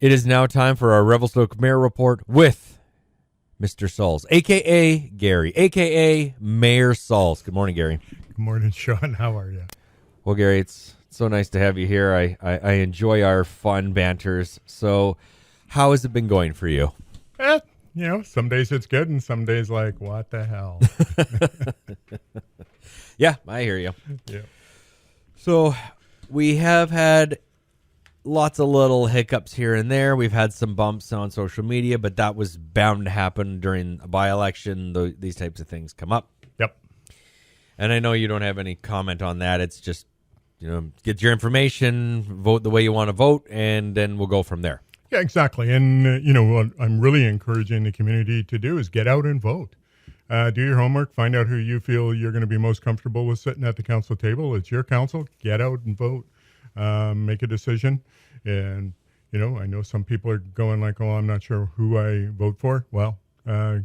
It is now time for our Revelstoke Mayor Report with Mr. Sauls, a.k.a. Gary, a.k.a. Mayor Sauls. Good morning, Gary. Good morning, Sean. How are you? Well, Gary, it's so nice to have you here. I enjoy our fun banters. So how has it been going for you? Some days it's good and some days like, what the hell? Yeah, I hear you. Yeah. So we have had lots of little hiccups here and there. We've had some bumps on social media, but that was bound to happen during a by-election. These types of things come up. Yep. And I know you don't have any comment on that. It's just, get your information, vote the way you want to vote, and then we'll go from there. Yeah, exactly. And, what I'm really encouraging the community to do is get out and vote. Do your homework. Find out who you feel you're going to be most comfortable with sitting at the council table. It's your council. Get out and vote. Make a decision. And, I know some people are going like, oh, I'm not sure who I vote for. Well,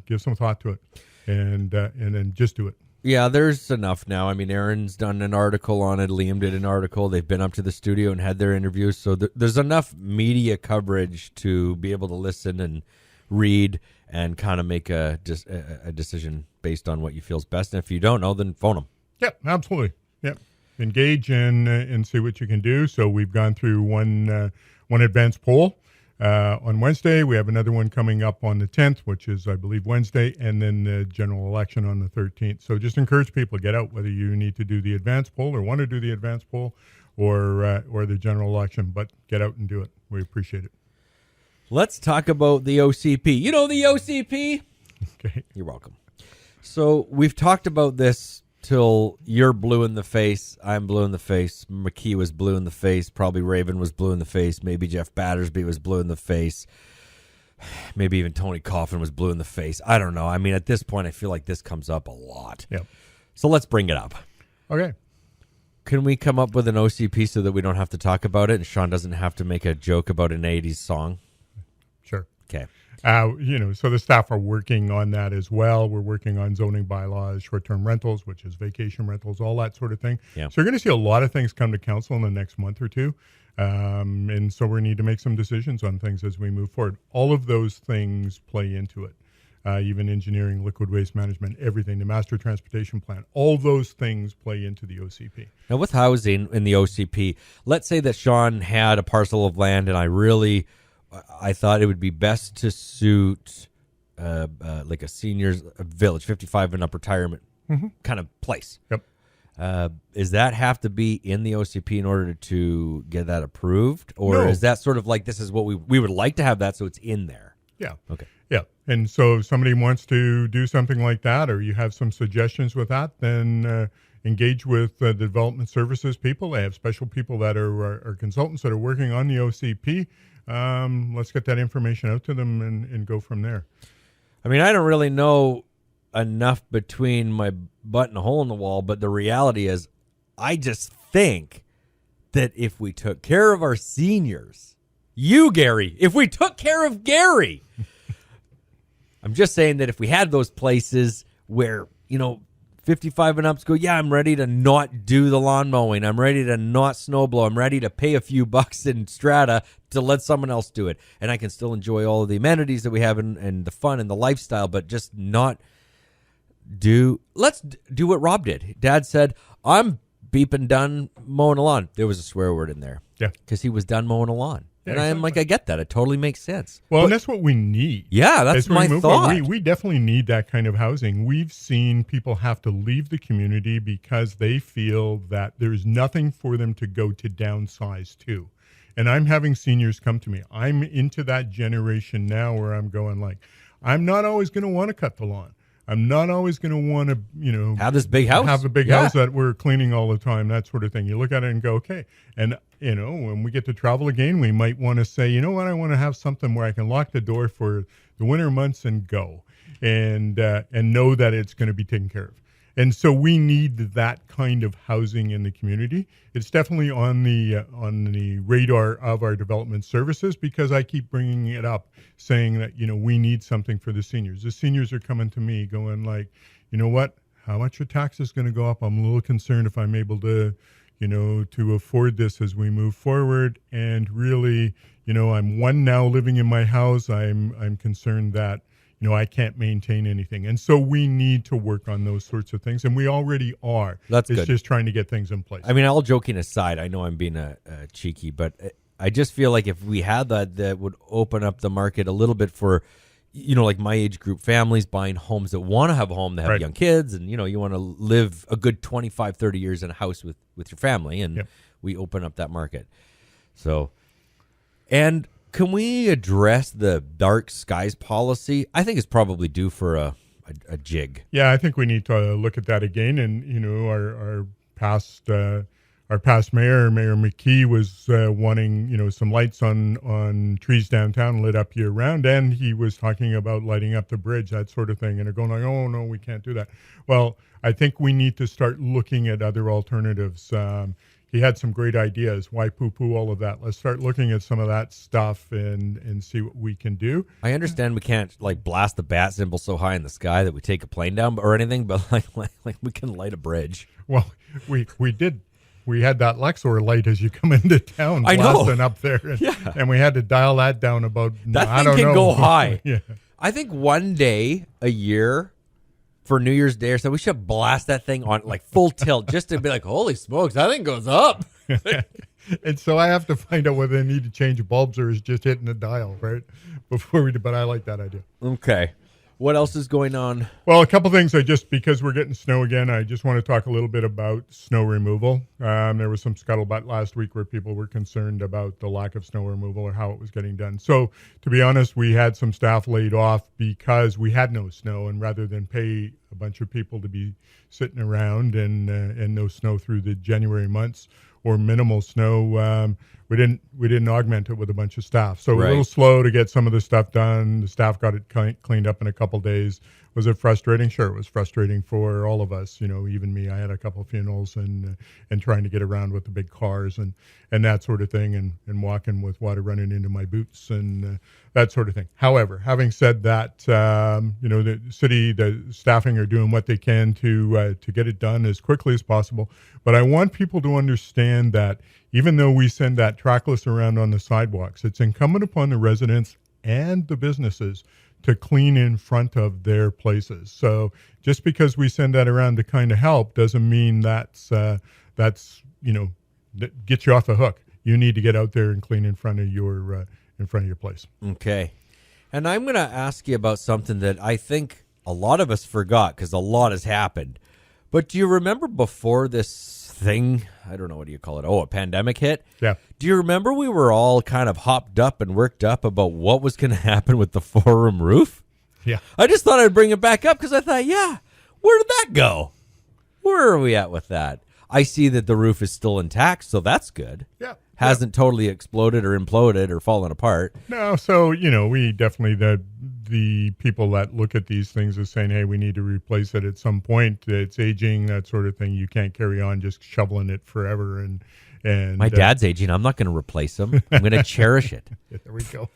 give some thought to it and then just do it. Yeah, there's enough now. I mean, Aaron's done an article on it. Liam did an article. They've been up to the studio and had their interviews. So there's enough media coverage to be able to listen and read and kind of make a decision based on what you feel is best. And if you don't know, then phone them. Yep, absolutely. Yep. Engage and see what you can do. So we've gone through one advanced poll on Wednesday. We have another one coming up on the 10th, which is, I believe, Wednesday, and then the general election on the 13th. So just encourage people to get out, whether you need to do the advanced poll or want to do the advanced poll or the general election, but get out and do it. We appreciate it. Let's talk about the OCP. You know the OCP? Okay. You're welcome. So we've talked about this till you're blue in the face, I'm blue in the face, McKee was blue in the face, probably Raven was blue in the face, maybe Jeff Battersby was blue in the face, maybe even Tony Coffin was blue in the face. I don't know. I mean, at this point, I feel like this comes up a lot. Yep. So let's bring it up. Okay. Can we come up with an OCP so that we don't have to talk about it and Sean doesn't have to make a joke about an 80s song? Sure. Okay. So the staff are working on that as well. We're working on zoning bylaws, short-term rentals, which is vacation rentals, all that sort of thing. Yeah. So you're going to see a lot of things come to council in the next month or two. And so we need to make some decisions on things as we move forward. All of those things play into it. Even engineering, liquid waste management, everything, the master transportation plan, all those things play into the OCP. Now with housing in the OCP, let's say that Sean had a parcel of land and I thought it would be best to suit like a seniors village, 55 and up retirement kind of place. Yep. Does that have to be in the OCP in order to get that approved? Or No. is that sort of like this is what we would like to have that so it's in there? Yeah. Okay. Yeah. And so if somebody wants to do something like that or you have some suggestions with that, then engage with the development services people. They have special people that are consultants that are working on the OCP. Let's get that information out to them and go from there. I mean, I don't really know enough between my butt and a hole in the wall, but the reality is I just think that if we took care of our seniors, if we took care of Gary, I'm just saying that if we had those places where, 55 and ups go, yeah, I'm ready to not do the lawn mowing. I'm ready to not snowblow. I'm ready to pay a few bucks in strata to let someone else do it. And I can still enjoy all of the amenities that we have and the fun and the lifestyle, but just let's do what Rob did. Dad said, I'm beeping done mowing a lawn. There was a swear word in there. Yeah. Because he was done mowing a lawn. Yeah, and I'm like, I get that. It totally makes sense. Well, and that's what we need. Yeah, that's my thought. We definitely need that kind of housing. We've seen people have to leave the community because they feel that there's nothing for them to go to downsize to. And I'm having seniors come to me. I'm into that generation now where I'm going like, I'm not always going to want to cut the lawn. I'm not always going to want to, have this big house. Have a big house that we're cleaning all the time, that sort of thing. You look at it and go, okay. And, when we get to travel again, we might want to say, you know what, I want to have something where I can lock the door for the winter months and go and know that it's going to be taken care of. And so we need that kind of housing in the community. It's definitely on the radar of our development services because I keep bringing it up, saying that, we need something for the seniors. The seniors are coming to me going like, you know what, how much your tax is going to go up? I'm a little concerned if I'm able to, to afford this as we move forward. And really, I'm one now living in my house. I'm concerned that, I can't maintain anything. And so we need to work on those sorts of things. And we already are. That's it's good. just trying to get things in place. I mean, all joking aside, I know I'm being a cheeky, but I just feel like if we had that would open up the market a little bit for, like my age group families buying homes that want to have a home, that have Right. young kids, and, you want to live a good 25, 30 years in a house with your family, and Yep. we open up that market. So, and can we address the dark skies policy? I think it's probably due for a jig. Yeah, I think we need to look at that again. And our past mayor, Mayor McKee, was wanting some lights on trees downtown lit up year round, and he was talking about lighting up the bridge, that sort of thing. And they're going like, oh no, we can't do that. Well, I think we need to start looking at other alternatives. He had some great ideas. Why poo-poo all of that? Let's start looking at some of that stuff and see what we can do. I understand we can't blast the bat symbol so high in the sky that we take a plane down or anything, but like we can light a bridge. Well, we did. We had that Lexor light as you come into town I know. blasting up there. And we had to dial that down about, That I thing don't can know. go high. Yeah. I think one day a year for New Year's Day or so, we should blast that thing on full tilt just to be like, holy smokes, that thing goes up. And so I have to find out whether they need to change bulbs or is just hitting the dial, right? But I like that idea. Okay. What else is going on? Well, a couple things. Because we're getting snow again, I just want to talk a little bit about snow removal. There was some scuttlebutt last week where people were concerned about the lack of snow removal or how it was getting done. So, to be honest, we had some staff laid off because we had no snow, and rather than pay a bunch of people to be sitting around and no snow through the January months or minimal snow, we didn't augment it with a bunch of staff. So we're a little slow to get some of the stuff done. The staff got it cleaned up in a couple days. Was it frustrating? Sure, it was frustrating for all of us. Even me. I had a couple of funerals and trying to get around with the big cars and that sort of thing, and walking with water running into my boots and that sort of thing. However, having said that, the city, the staffing are doing what they can to get it done as quickly as possible. But I want people to understand that even though we send that trackless around on the sidewalks, it's incumbent upon the residents and the businesses to clean in front of their places. So just because we send that around to kind of help doesn't mean that gets you off the hook. You need to get out there and clean in front of your place. Okay. And I'm going to ask you about something that I think a lot of us forgot because a lot has happened. But do you remember before this thing, I don't know, what do you call it? Oh, a pandemic hit? Yeah. Do you remember we were all kind of hopped up and worked up about what was going to happen with the 4-room roof? Yeah. I just thought I'd bring it back up because I thought, where did that go? Where are we at with that? I see that the roof is still intact, so that's good. Yeah. Hasn't totally exploded or imploded or fallen apart. No, so, we definitely, the people that look at these things are saying, hey, we need to replace it at some point. It's aging, that sort of thing. You can't carry on just shoveling it forever. And my dad's aging. I'm not going to replace him. I'm going to cherish it. Yeah, there we go.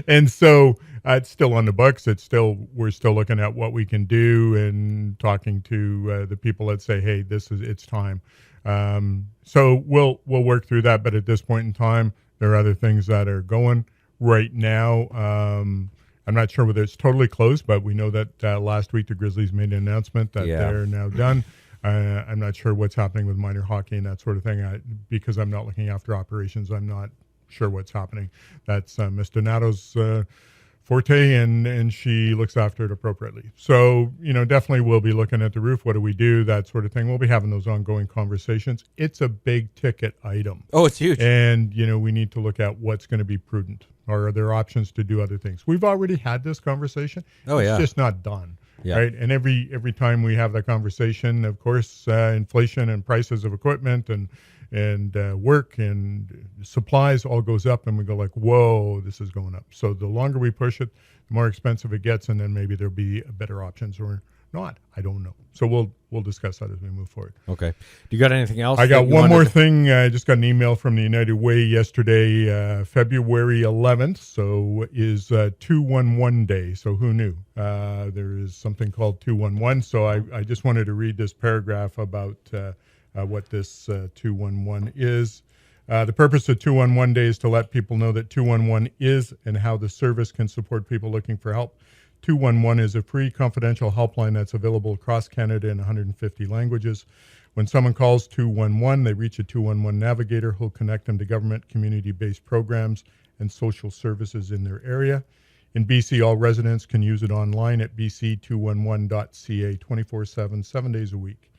And so it's still on the books. We're still looking at what we can do and talking to the people that say, hey, it's time. So we'll work through that. But at this point in time, there are other things that are going right now. I'm not sure whether it's totally closed, but we know that last week the Grizzlies made an announcement that they're now done. I'm not sure what's happening with minor hockey and that sort of thing. Because I'm not looking after operations, I'm not sure what's happening. That's Ms. Donato's forte, and she looks after it appropriately. So, definitely we'll be looking at the roof. What do we do? That sort of thing. We'll be having those ongoing conversations. It's a big ticket item. Oh, it's huge. And, we need to look at what's going to be prudent. Or are there options to do other things? We've already had this conversation. Oh, yeah. It's just not done. Yeah. Right. And every time we have that conversation, of course, inflation and prices of equipment and work and supplies all goes up, and we go like, whoa, this is going up. So the longer we push it, the more expensive it gets, and then maybe there'll be better options or not. I don't know. So we'll discuss that as we move forward. Okay. Do you got anything else? I got one more thing. I just got an email from the United Way yesterday, February 11th. So is 211 day. So who knew? There is something called 211. So I just wanted to read this paragraph about what this 211 is. The purpose of 211 Day is to let people know that 211 is and how the service can support people looking for help. 211 is a free confidential helpline that's available across Canada in 150 languages. When someone calls 211, they reach a 211 navigator who'll connect them to government, community-based programs, and social services in their area. In BC, all residents can use it online at bc211.ca 24/7, 7 days a week.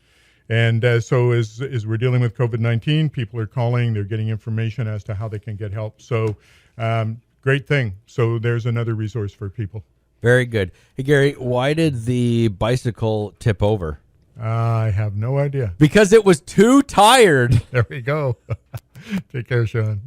And so as we're dealing with COVID-19, people are calling, they're getting information as to how they can get help. So great thing. So there's another resource for people. Very good. Hey, Gary, why did the bicycle tip over? I have no idea. Because it was too tired. There we go. Take care, Sean.